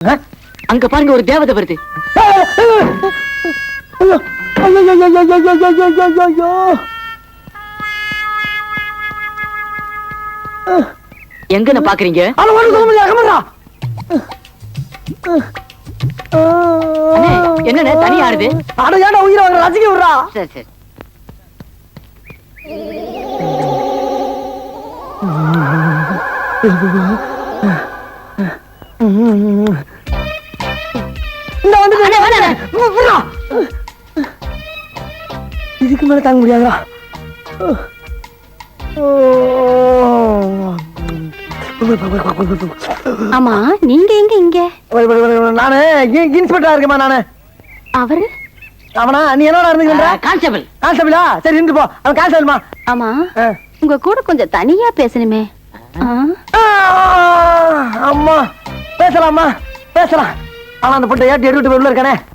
அங்க பாருங்க, ஒரு தேவதை வருது. எங்கன்னு பாக்குறீங்க? என்ன தனியா ஆடுது? அடையாட உயிரை வாங்க ரசிக்க விடுறா. சரி சரி. இதுக்கு மேல தாங்க முடியாதா? ஆமா, நீங்க எங்க இங்க? நானு இன்ஸ்பெக்டரா இருக்கேமா. நானு அவரு அவனா? நீ என்னடா இருந்துக்கிற? கான்ஸ்டபிள். கான்ஸ்டபிளா? சரி இருந்து போ. அவன் கான்ஸ்டபிள்மா. ஆமா, உங்க கூட கொஞ்சம் தனியா பேசணுமே. அம்மா பேசலாமா? பேசலாம். ஆனா அந்த பொட்டை ஏட்டி எடுத்துட்டு உள்ள இருக்கானே.